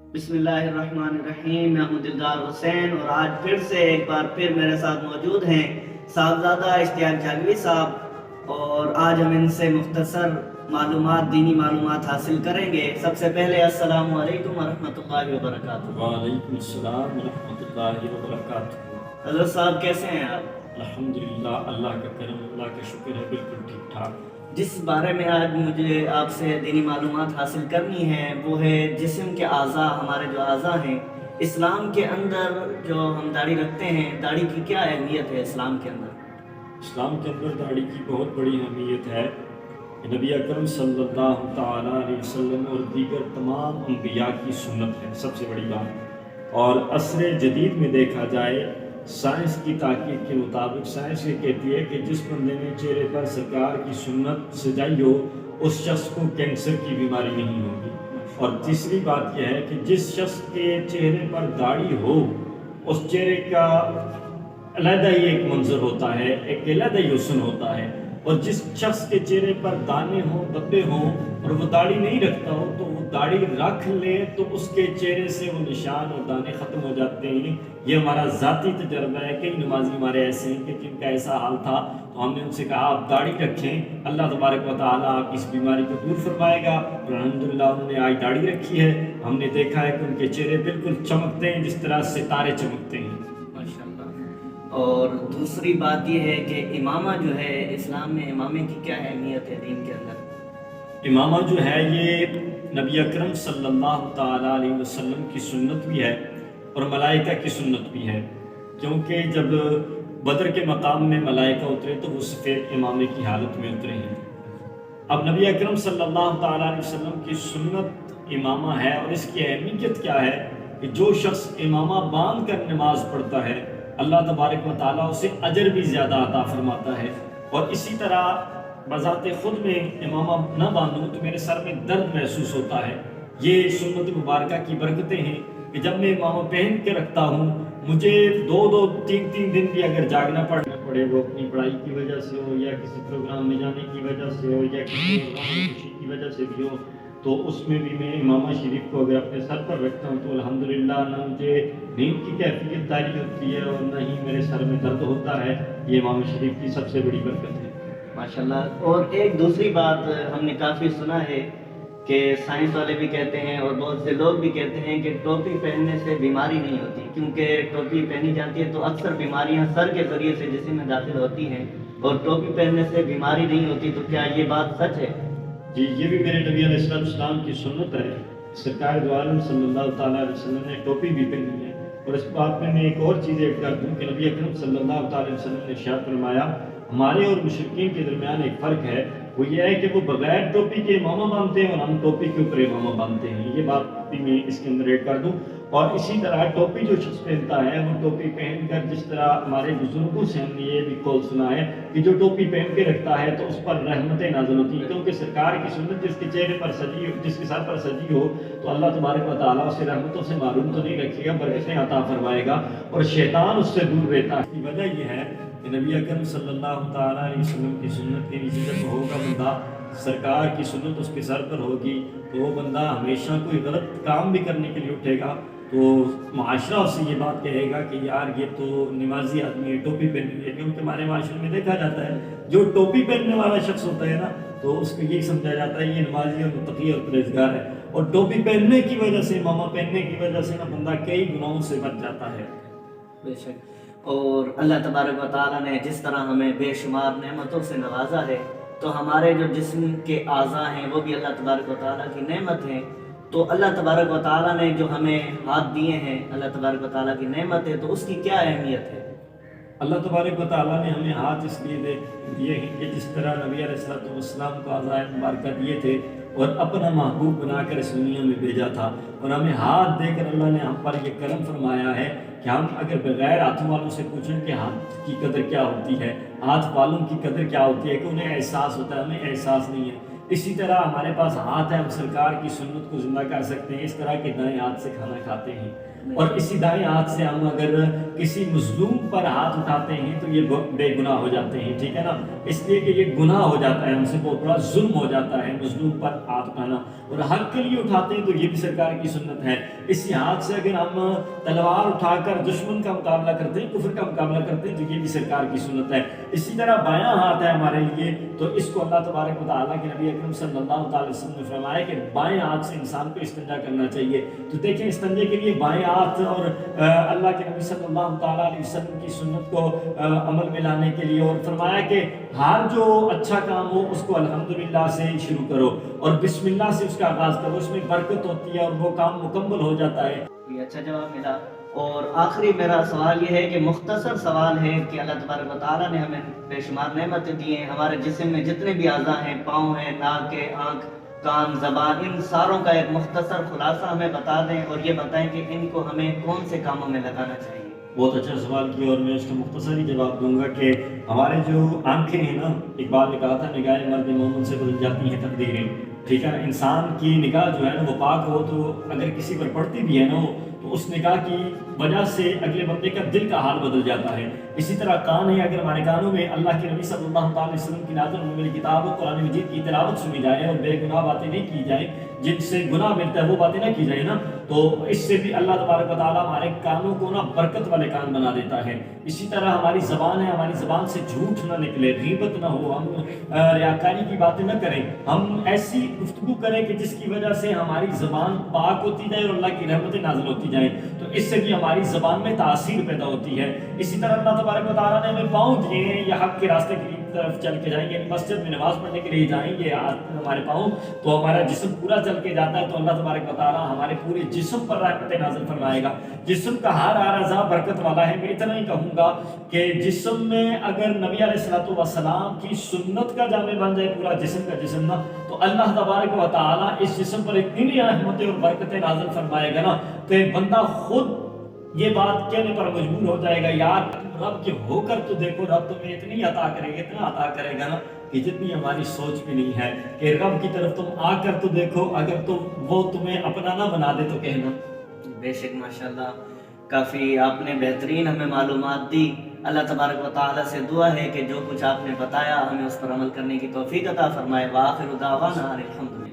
बिस्मिल्लाहिर्रहमानिर्रहीम। मैं हूं दिलदार हुसैन और आज फिर से एक बार फिर मेरे साथ मौजूद हैं साहबजादा इश्तियाक जालवी साहब, और आज हम इनसे मुख्तसर मालूमात, दीनी मालूमात हासिल करेंगे। सबसे पहले अस्सलामु अलैकुम वरहमतुल्लाहि वबरकातुहू। वालेकुम अस्सलाम वरहमतुल्लाहि वबरकातुहू। हज़रत साहब कैसे हैं आप? अल्हम्दुलिल्लाह, अल्लाह का करम, अल्लाह का शुक्र है, बिल्कुल ठीक ठाक। जिस बारे में आज मुझे आपसे दीनी मालूमात हासिल करनी है वो है जिस्म के आज़ा। हमारे जो आज़ा हैं, इस्लाम के अंदर जो हम दाढ़ी रखते हैं, दाढ़ी की क्या अहमियत है इस्लाम के अंदर? इस्लाम के अंदर दाढ़ी की बहुत बड़ी अहमियत है। नबी अकरम सल्लल्लाहु ताला अलैहि वसल्लम और दीगर तमाम अंबिया की सुन्नत है, सबसे बड़ी बात। और असर जदीद में देखा जाए, साइंस की ताकीद के मुताबिक साइंस ये कहती है कि जिस बंदे ने चेहरे पर सरकार की सुन्नत सजाई हो, उस शख्स को कैंसर की बीमारी नहीं होगी। और तीसरी बात यह है कि जिस शख्स के चेहरे पर दाढ़ी हो, उस चेहरे का अलहदा ही एक मंजर होता है, एक अलहदा ही हुस्न होता है। और जिस शख्स के चेहरे पर दाने हों, धब्बे हों और वो दाढ़ी नहीं रखता हो, तो वो दाढ़ी रख ले तो उसके चेहरे से वो निशान और दाने ख़त्म हो जाते हैं। ये हमारा ज़ाती तजर्बा है। कई नमाजी हमारे ऐसे हैं कि जिनका ऐसा हाल था, तो हमने उनसे कहा आप दाढ़ी रखें, अल्लाह तबारक व तआला आपकी इस बीमारी को दूर फरमाएगा। और अल्हम्दुलिल्लाह उन्होंने आज दाढ़ी रखी है। हमने देखा है कि उनके चेहरे बिल्कुल चमकते हैं जिस तरह सितारे चमकते हैं। और दूसरी बात यह है कि इमामा जो है, इस्लाम में इमामे की क्या अहमियत है दीन के अंदर? इमामा जो है ये नबी अकरम सल्लल्लाहु ताला अलैहि वसल्लम की सुन्नत भी है और मलाइका की सुन्नत भी है। क्योंकि जब बदर के मकाम में मलाइका उतरे तो वो सफ़ेद इमामे की हालत में उतरे हैं। अब नबी अकरम सल्लल्लाहु ताला अलैहि वसल्लम की सुन्नत इमामा है। और इसकी अहमियत क्या है कि जो शख्स इमामा बांध कर नमाज पढ़ता है, अल्लाह तबारक व तआला उसे अजर भी ज़्यादा अता फरमाता है। और इसी तरह बज़ाते ख़ुद में इमामा न बांधूँ तो मेरे सर में दर्द महसूस होता है। ये सुन्नत मुबारका की बरकतें हैं कि जब मैं इमामा पहन के रखता हूँ, मुझे दो तीन दिन भी अगर जागना पड़े, वो अपनी पढ़ाई की वजह से हो या किसी प्रोग्राम में जाने की वजह से हो या किसी खुशी की वजह से भी हो, तो उसमें भी मैं इमामा शरीफ को अगर अपने सर पर रखता हूँ तो अल्हम्दुलिल्लाह न मुझे नींद की कैफियत तारी होती है और न ही मेरे सर में दर्द होता है। ये इमामा शरीफ की सबसे बड़ी बरकत है माशाल्लाह। और एक दूसरी बात हमने काफ़ी सुना है कि साइंस वाले भी कहते हैं और बहुत से लोग भी कहते हैं कि टोपी पहनने से बीमारी नहीं होती, क्योंकि टोपी पहनी जाती है तो अक्सर बीमारियां सर के ज़रिए से जिस्म में दाखिल होती हैं और टोपी पहनने से बीमारी नहीं होती। तो क्या ये बात सच है? जी, ये भी मेरे नबी अलैहिस्सलाम की सुन्नत है। सरकार दो आलम सल्लल्लाहु ताला अलैहि वसल्लम ने टोपी भी पहनी है। और इस बात में मैं एक और चीज़ ऐड कर दूँ कि नबी अकरम सल्लल्लाहु ताला अलैहि वसल्लम ने इरशाद फरमाया, हमारे और मुशरिकीन के दरमियान एक फ़र्क है, वो ये है कि वो बगैर टोपी के इमामा बांधते हैं और हम टोपी के ऊपर इमामा बांधते हैं। ये बात भी मैं इसके अंदर ऐड कर दूँ। और इसी तरह टोपी जो शख्स पहनता है, वो टोपी पहनकर जिस तरह हमारे बुजुर्गों से हमने ये भी कौल सुना है कि जो टोपी पहन के रखता है तो उस पर रहमतें नाज़िल होती हैं। क्योंकि सरकार की सुन्नत जिसके चेहरे पर सजी हो, जिसके सर पर सजी हो, तो अल्लाह तबारक व तआला उसे रहमतों से मारूम तो नहीं रखेगा, बरकतें अता फरमाएगा और शैतान उससे दूर रहता है। इसकी वजह यह है कि नबी अकरम सल्लल्लाहु ताला अलैहि वसल्लम की सुन्नत के नीचे जब होगा बंदा, सरकार की सुन्नत उसके सर पर होगी, तो वो बंदा हमेशा कोई गलत काम भी करने के लिए उठेगा तो माशरा उससे ये बात कहेगा कि यार ये तो नमाजी आदमी है, टोपी पहनी है। क्योंकि हमारे माशरे में देखा जाता है जो टोपी पहनने वाला शख्स होता है ना, तो उसको यही समझा जाता है ये नमाजी और मुत्तकी और परहेज़गार है। और टोपी पहनने की वजह से, इमामा पहनने की वजह से ना बंदा कई गुनाहों से बच जाता है। बेशक। और अल्लाह तबारक व तआला ने जिस तरह हमें बेशुमार नेमतों से नवाजा है, तो हमारे जो जिस्म के आज़ा हैं वो भी अल्लाह तबारक व तआला की नेमत हैं। तो अल्लाह तबारक व तआला ने जो हमें हाथ दिए हैं, अल्लाह तबारक व तआला की नेमत है, तो उसकी क्या अहमियत है? अल्लाह तबारक व तआला ने हमें हाथ इसलिए दिए हैं कि जिस तरह नबी अलैहिस्सलाम को आज़ाए मुबारक दिए थे और अपना महबूब बनाकर इस दुनिया में भेजा था, और हमें हाथ देकर अल्लाह ने हम पर यह करम फरमाया है कि हम अगर बगैर हाथों वालों से पूछें कि हाथ की कदर क्या होती है, हाथ वालों की कदर क्या होती है, कि उन्हें एहसास होता है, हमें एहसास नहीं है। इसी तरह हमारे पास हाथ है, हम सरकार की सुन्नत को जिंदा कर सकते हैं। इस तरह के दाएं हाथ से खाना खाते हैं और इसी दाएं हाथ से हम अगर किसी मजलूम पर हाथ उठाते हैं तो ये बेगुनाह हो जाते हैं, ठीक है ना। इसलिए कि ये गुनाह हो जाता है, हमसे बहुत बड़ा जुल्म हो जाता है मजलूम पर हाथ उठाना। और हक के लिए उठाते हैं तो ये भी सरकार की सुन्नत है इसी हाथ से अगर हम तलवार उठाकर दुश्मन का मुकाबला करते हैं, कुफर का मुकाबला करते हैं, तो ये भी सरकार की सुन्नत है। इसी तरह बायां हाथ है हमारे लिए, तो इसको अल्लाह तबारक व तआला के नबी अकरम सल्लल्लाहु अलैहि वसल्लम ने फरमाया कि बाएं हाथ से इंसान को इस्तिंजा करना चाहिए। तो देखें, इस्तिंजे के लिए बाएं हाथ और अल्लाह के नबी सल्लल्लाहु अलैहि वसल्लम की सुन्नत को अमल में लाने के लिए, और फरमाया कि हर जो अच्छा काम हो उसको अल्हम्दुलिल्लाह से ही शुरू करो और बिस्मिल्लाह से उसका आगाज़ करो, उसमें बरकत होती है और वो काम मुकम्मल हो जाता है। ये अच्छा जवाब मिला। और आखिरी मेरा सवाल ये है कि मुख्तसर सवाल है कि अल्लाह तबारक व तआला ने हमें बेशुमार नेमतें दी हैं, हमारे जिस्म में जितने भी अज़ा हैं, पाँव हैं, नाक है, आँख, कान, ज़बान, इन सारों का एक मुख्तसर खुलासा हमें बता दें और ये बताएं कि इनको हमें कौन से कामों में लगाना चाहिए। बहुत अच्छा सवाल किया और मैं इसका मुख्तसर ही जवाब दूंगा कि हमारे जो आंखें हैं ना, इकबाल ने कहा था निगाहें मर्द मोमिन से बदल जाती हैं तकदीरें, ठीक है ना। इंसान की निगाह जो है ना वो पाक हो तो अगर किसी पर पड़ती भी है ना तो उस निगाह की वजह से अगले बंदे का दिल का हाल बदल जाता है। इसी तरह कान है, अगर हमारे कानों में अल्लाह के नबी सल्लल्लाहु अलैहि वसल्लम की नाज़िल हुई मेरी किताब कुरान मजीद की तिलावत सुनी जाए और बेगुनाह बातें नहीं की जाए, जिनसे गुनाह मिलता है वो बातें ना की जाए ना, तो इससे भी अल्लाह तबारक व तआला हमारे कानों को ना बरकत वाले कान बना देता है। इसी तरह हमारी ज़बान है, हमारी ज़बान से झूठ ना निकले, गीबत ना हो, हम रियाकारी की बातें ना करें, हम ऐसी गुफ्तगू करें कि जिसकी वजह से हमारी ज़बान पाक होती जाए और अल्लाह की रहमतें नाज़िल होती जाएं, तो इससे भी हमारी ज़बान में तासीर पैदा होती है। इसी तरह अल्लाह तबारक व तआला ने हमें पाँव दिए हैं, या हक़ के रास्ते की तरफ चल के जाएंगे, मस्जिद में नमाज़ पढ़ने के लिए जाएंगे हमारे पाँव, तो हमारा जिस्म पूरा चल के जाता है, तो अल्लाह तबारक व तआला हमारे पूरे जिस्म पर रहमतें नाज़िल फरमाएगा। जिस्म का हर अज़ा बरकत वाला है। मैं इतना ही कहूँगा कि जिस्म में अगर नबी अलैहिस्सलातु वस्सलाम की सुन्नत का जामे बन जाए पूरा जिस्म का जिस्म ना, तो अल्लाह तबारक व तआला इस जिस्म पर इतनी रहमतें और बरकतें नाज़िल फरमाएगा ना कि बंदा खुद ये बात कहने पर मजबूर हो जाएगा, यार रब के होकर तो देखो, रब तुम्हें इतनी अता करेगा, इतना अता करेगा ना कि जितनी हमारी सोच भी नहीं है, कि रब की तरफ तुम आकर तो देखो, अगर तो वो तुम्हें अपना ना बना दे तो कहना। बेशक माशाल्लाह, काफ़ी आपने बेहतरीन हमें मालूमात दी। अल्लाह तबारक व तआला से दुआ है कि जो कुछ आपने बताया हमें उस पर अमल करने की तौफीक अता फरमाए। व आखिरु दावाना अनिल हम्दुलिल्लाह।